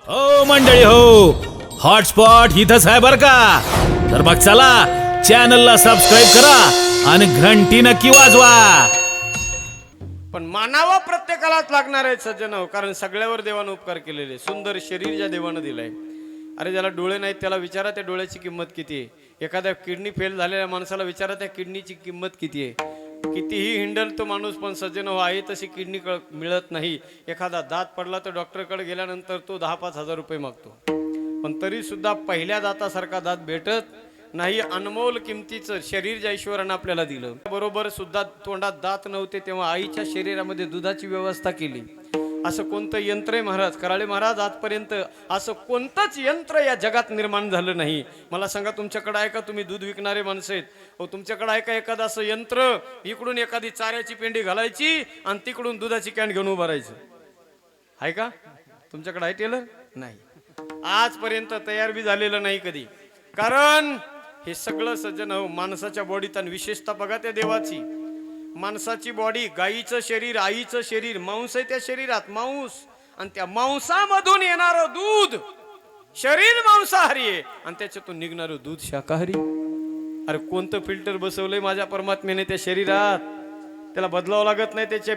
हो मंडळी हो, हॉटस्पॉट इथंच आहे बर का. तर मग चला चॅनलला सबस्क्राईब करा आणि घंटी नक्की वाजवा. पण मानावा प्रत्येकालाच लागणार आहे सज्जन हो, कारण सगळ्यावर देवानं उपकार केलेले. सुंदर शरीर ज्या देवानं दिलंय, अरे ज्याला डोळे नाहीत त्याला विचारा त्या डोळ्याची किंमत किती आहे. एखाद्या किडनी फेल झालेल्या माणसाला विचारा त्या किडनीची किंमत किती आहे. कितीही हिंडल तो माणूस, पण सज्जन हो आहे तशी किडनी मिळत नाही. एखादा दात पडला तर डॉक्टरकडे गेल्यानंतर तो 10-5 हजार रुपये मागतो, पण तरी सुद्धा पहिल्या दातासारखा दात भेटत नाही. अनमोल किमतीचं शरीर ज्या ईश्वरानं आपल्याला दिलं, बरोबर सुद्धा तोंडात दात नव्हते तेव्हा आईच्या शरीरामध्ये दुधाची व्यवस्था केली. असं कोणतं यंत्र आहे महाराज, कराळे महाराज, आजपर्यंत असं कोणतंच यंत्र या जगात निर्माण झालं नाही. मला सांगा, तुमच्याकडे आहे का, तुम्ही दूध विकणारे माणसं आहेत हो, तुमच्याकडे आहे का एखादं असं यंत्र, इकडून एखादी चाऱ्याची पेंडी घालायची आणि तिकडून दुधाची कॅन घेऊन उभं राहायचं, आहे का तुमच्याकडे? आहे टेलर? नाही, आजपर्यंत तयार बी झालेलं नाही कधी. कारण हे सगळं सज्जन हो माणसाच्या बॉडीत, आणि विशेषतः बघा त्या देवाची माणसाची बॉडी, गाईचं शरीर, आईचं शरीर, मांस आहे त्या शरीरात, मांस, आणि त्या मांसामधून येणारं दूध, शरीर मांसाहारी आहे आणि त्याच्यातून निघणारं दूध शाकाहारी. अरे कोणतं फिल्टर बसवलंय माझ्या परमात्म्याने त्या शरीरात, त्याला बदलावं लागत नाही, त्याचे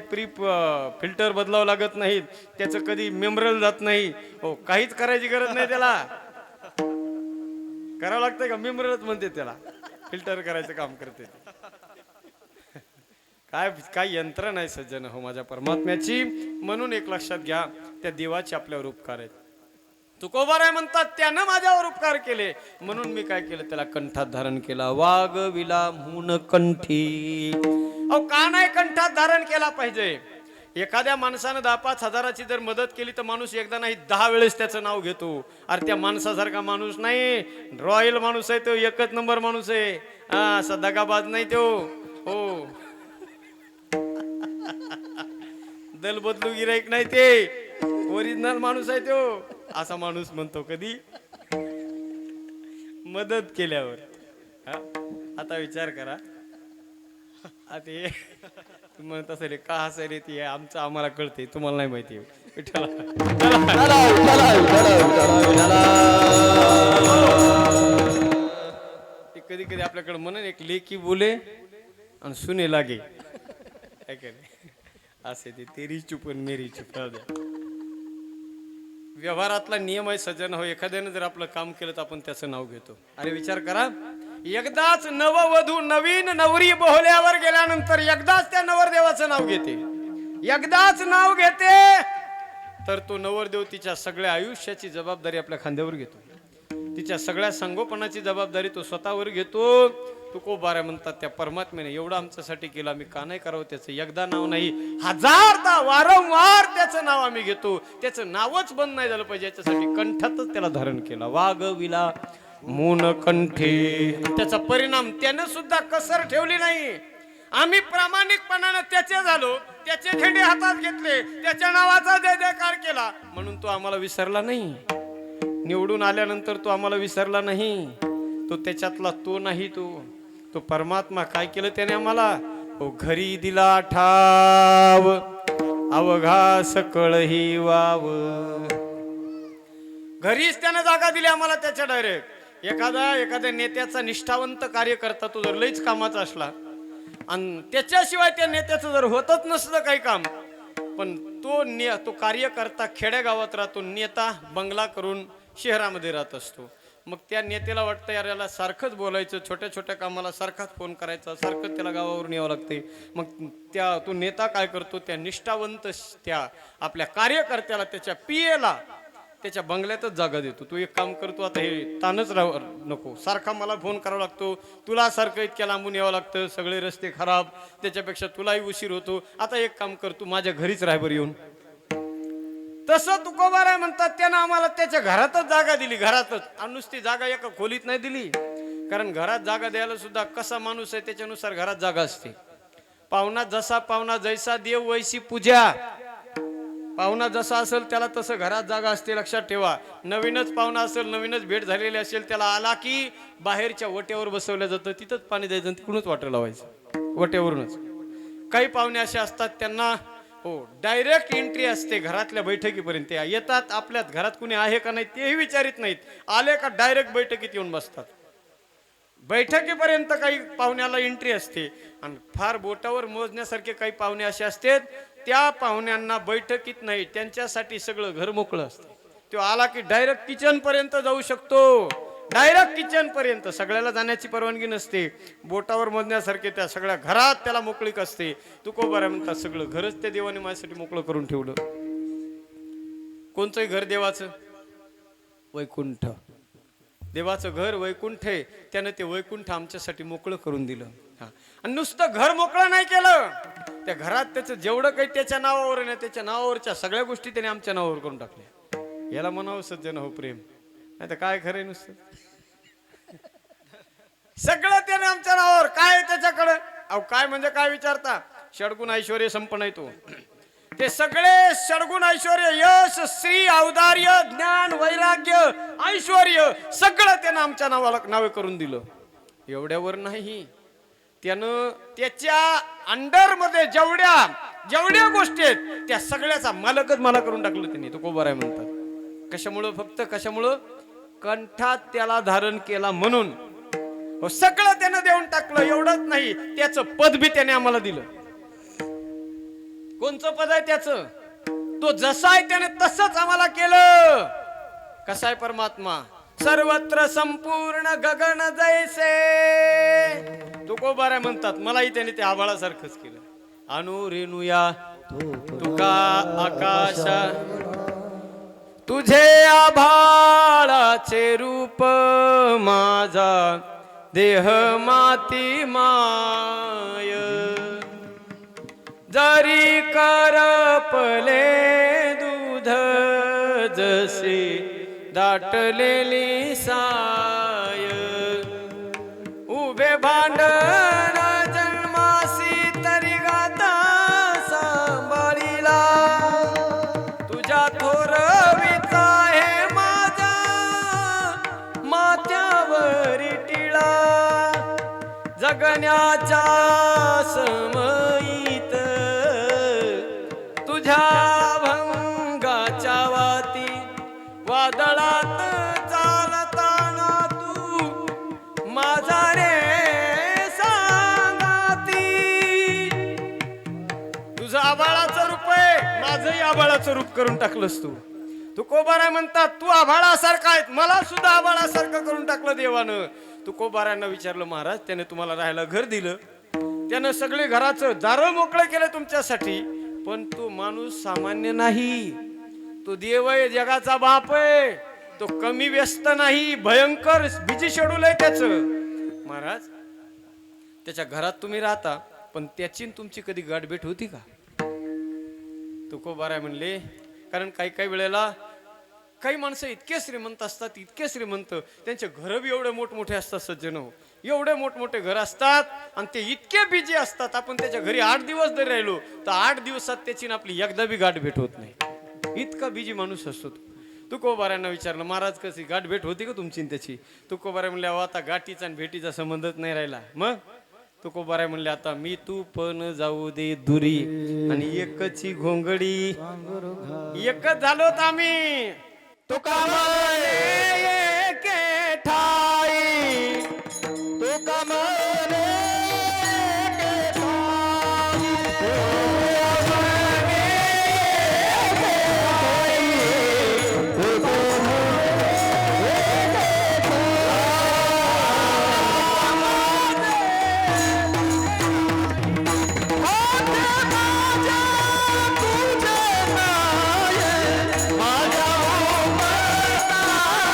फिल्टर बदलावं लागत नाहीत, त्याचं कधी मेमरल जात नाही हो, काहीच करायची गरज नाही त्याला. करावं लागतंय का? मेमरलच म्हणते त्याला, फिल्टर करायचं काम करते. काय काय यंत्र नाही सज्जन हो माझ्या परमात्म्याची. म्हणून एक लक्षात घ्या, त्या देवाचे आपल्यावर उपकार आहेत. तुकोबाराय म्हणतात त्यानं माझ्यावर उपकार केले, म्हणून मी काय केलं, त्याला कंठात धारण केला. वाघ विला म्हणून कंठी. अहो का नाही कंठात धारण केला पाहिजे? एखाद्या माणसानं 10-5 हजाराची जर मदत केली तर माणूस एकदा नाही 10 वेळेस त्याचं नाव घेतो. अरे त्या माणसासारखा माणूस नाही, रॉयल माणूस आहे तो, एकच नंबर माणूस आहे. हा, असा दगाबाज नाही तो हो, दल बदलू गिराईक नाही ते, ओरिजिनल माणूस आहे तो. असा माणूस म्हणतो कधी मदत केल्यावर. आता विचार करा, आता तुम्ही म्हणत असेल का हसायला ती आमचं आम्हाला कळते, तुम्हाला नाही माहिती. कधी कधी आपल्याकडे म्हणून एक लेकी बोले आणि सुने लागे, असे ते तेरी चुप मेरी चुप. व्यवहारातला नियम आहे सज्जन हो, एखाद्याने जर आपलं काम केलं तर आपण त्याचं नाव घेतो. अरे विचार करा, एकदाच नववधू नवीन नवरी बोहल्यावर गेल्यानंतर एकदाच त्या नवरदेवाचं नाव घेते, एकदाच नाव घेते, तर तो नवरदेव तिच्या सगळ्या आयुष्याची जबाबदारी आपल्या खांद्यावर घेतो. तिच्या सगळ्या संगोपनाची जबाबदारी तो स्वतःवर घेतो. तुकोबारा म्हणतात त्या परमात्म्याने एवढं आमच्यासाठी केलं, आम्ही का नाही करावं त्याचं? एकदा नाव नाही, हजारदा वारंवार त्याचं नाव आम्ही घेतो. त्याचं नावच बंद नाही झालं पाहिजे, याच्यासाठी कंठातच त्याला धारण केला. वाघ विला मून कंठी. त्याचा परिणाम त्याने सुद्धा कसर ठेवली नाही. आम्ही प्रामाणिकपणाने त्याचे झालो, त्याचे झेंडे हातात घेतले, त्याच्या नावाचा जय जयकार केला, म्हणून तो आम्हाला विसरला नाही. निवडून आल्यानंतर तो आम्हाला विसरला नाही. तो त्याच्यातला तो नाही, तो परमात्मा काय केलं त्याने आम्हाला? हो, घरी दिला ठाव, अवघा सकळ ही वाव. घरीच त्याने जागा दिली आम्हाला त्याच्या डायरेक्ट. एखाद्या नेत्याचा निष्ठावंत कार्यकर्ता तो जर लईच कामाचा असला आणि त्याच्याशिवाय त्या नेत्याचं जर होतच नसलं काही काम, पण तो कार्यकर्ता खेडेगावात राहतो, नेता बंगला करून शहरामध्ये राहत असतो. मग त्या नेत्याला वाटतं यार याला सारखंच बोलायचं, छोट्या छोट्या कामाला सारखाच फोन करायचा, सारखं त्याला गावावरून यावं लागते. मग तो नेता काय करतो, त्या निष्ठावंत त्या आपल्या कार्यकर्त्याला, त्याच्या पीएला त्याच्या बंगल्यातच जागा देतो. तू एक काम करतो, आता हे ताणच राह नको, सारखा मला फोन करावा लागतो, तुला सारखं इतक्या लांबून यावं लागतं, सगळे रस्ते खराब, त्याच्यापेक्षा तुलाही उशीर होतो. आता एक काम कर, तू माझ्या घरीच राहबर येऊन. तसं तुकोबाराय म्हणतात त्यानं आम्हाला त्याच्या घरातच जागा दिली, घरातच. आणि नुसती जागा एका खोलीत नाही दिली, कारण घरात जागा द्यायला सुद्धा कसा माणूस आहे त्याच्यानुसार घरात जागा असते. पाहुणा जसा पाहुणा, जैसा देव वैसी पूजा. पाहुणा जसा असेल त्याला तसं घरात जागा असते, लक्षात ठेवा. नवीनच पाहुणा असेल, नवीनच भेट झालेली असेल, त्याला आला की बाहेरच्या वट्यावर बसवलं जातं, तिथंच पाणी द्यायचं, तिकडूनच वाटर लावायचं, वट्यावरूनच. काही पाहुणे असे असतात त्यांना हो, डायरेक्ट एंट्री असते घरातल्या बैठकीपर्यंत. येतात, आपल्यात घरात कुणी आहे का नाही तेही विचारित नाहीत, आले का डायरेक्ट बैठकीत येऊन बसतात. बैठकीपर्यंत काही पाहुण्याला एंट्री असते. आणि फार बोटावर मोजण्यासारखे काही पाहुणे असे असतात, त्या पाहुण्यांना बैठकीत नाही, त्यांच्यासाठी सगळं घर मोकळं असतं. तो आला की डायरेक्ट किचन पर्यंत जाऊ शकतो, डायरेक्ट किचन पर्यंत. सगळ्याला जाण्याची परवानगी नसते. बोटावर मोजण्यासारखे त्या सगळ्या घरात त्याला मोकळीक असते. तुकोबारा म्हणतात सगळं घरच त्या देवाने माझ्यासाठी मोकळं करून ठेवलं. कोणतंही घर देवाचं वैकुंठ, देवाचं घर वैकुंठ आहे, त्यानं ते वैकुंठ आमच्यासाठी मोकळं करून दिलं. आणि नुसतं घर मोकळं नाही केलं, त्या घरात त्याचं जेवढं काही त्याच्या नावावर आहे ना, त्याच्या नावावरच्या सगळ्या गोष्टी त्याने आमच्या नावावर करून टाकल्या. याला म्हणावं सज्जन हो प्रेम, नाही तर काय खरंय नुसतं सगळं त्याने आमच्या नावावर. काय त्याच्याकडे, अहो काय म्हणजे काय विचारता, षडगुण ऐश्वर्य संपन्न आहे तो. ते सगळे षडगुण ऐश्वर्य, यश, श्री, औदार्य, ज्ञान, वैराग्य, ऐश्वर्य सगळं त्यानं आमच्या नावे करून दिलं. एवढ्यावर नाही, त्यानं त्याच्या अंडर मध्ये जेवढ्या गोष्टी आहेत त्या सगळ्याचा मालकच मला करून टाकलं त्यांनी. तो कोबाराय म्हणतात. कशामुळं? फक्त कशामुळं? कंठात त्याला धारण केला म्हणून. हो, सगळं त्यानं देऊन टाकलं. एवढंच नाही, त्याचं पद बी त्याने आम्हाला दिलं. कोणचं पद आहे त्याचं? तो जसा आहे त्याने तसंच आम्हाला केलं. कसा आहे परमात्मा? सर्वत्र संपूर्ण गगन जैसे. तुकोबारा म्हणतात मलाही त्याने ते आभाळासारखंच केलं. अनु रेणुया तुका आकाशा, तुझे आभाळाचे रूप, माझा देह माती माय. जरी करपले दूध जसे दाटलेली साय, उभे भांडण जन्मासी तरी गाता सांभाळीला. तुझ्या थोरवीचा हे माझा माथ्यावरी टिळा, जगण्याच्या समयीत तुझ्या भंगाच्या वाती, वादळात चालताना तू माझा रे सांगाती. तुझं आभाळाचं रूप आहे, माझंही आभाळाचं रूप करून टाकलंस तू. तुकोबारा म्हणतात तू आभाळासारखा आहे, मला सुद्धा आभाळासारखं करून टाकलं देवानं. तुकोबारांना विचारलं, महाराज त्याने तुम्हाला राहायला घर दिलं, त्यानं सगळे घराचं दारं मोकळं केलं तुमच्यासाठी, पण तो माणूस सामान्य नाही, तो देव आहे, जगाचा बाप आहे, तो कमी व्यस्त नाही, भयंकर बिजी शेड्यूल आहे त्याचं. महाराज त्याच्या घरात तुम्ही राहता, पण त्याची तुमची कधी गाठभेट होती का? तुकोबारा म्हणले, कारण काही काही वेळेला काही माणसं इतके श्रीमंत असतात, इतके श्रीमंत, त्यांचे घर बी एवढे मोठमोठे असतात सज्जन हो, एवढे मोठमोठे घर असतात आणि ते इतके बिजी असतात. आपण त्याच्या घरी 8 दिवस जरी राहिलो तर 8 दिवसात त्याची आपली एकदा बी गाठ भेट होत नाही, इतका बिजी माणूस असतो. तुकोबारांना विचारलं, महाराज कशी गाठ भेट होती का तुमची त्याची? तुकोबारा म्हणले, अहो आता गाठीचा आणि भेटीचा संबंधच नाही राहिला. मग तुकोबारा म्हणले, आता मी तू पण जाऊ दे दुरी, आणि एकची घोंगडी, एकच झालोत आम्ही. तुका म्हणे एके ठाई, तुका म्हणे एके ठाई, तुका म्हणे एके ठाई, तुका म्हणे एके ठाई.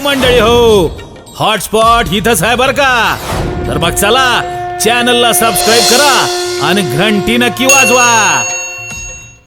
मंडळी हो, हॉटस्पॉट इथंच आहे बर का. तर मग चला चॅनलला सबस्क्राईब करा आणि घंटी नक्की वाजवा.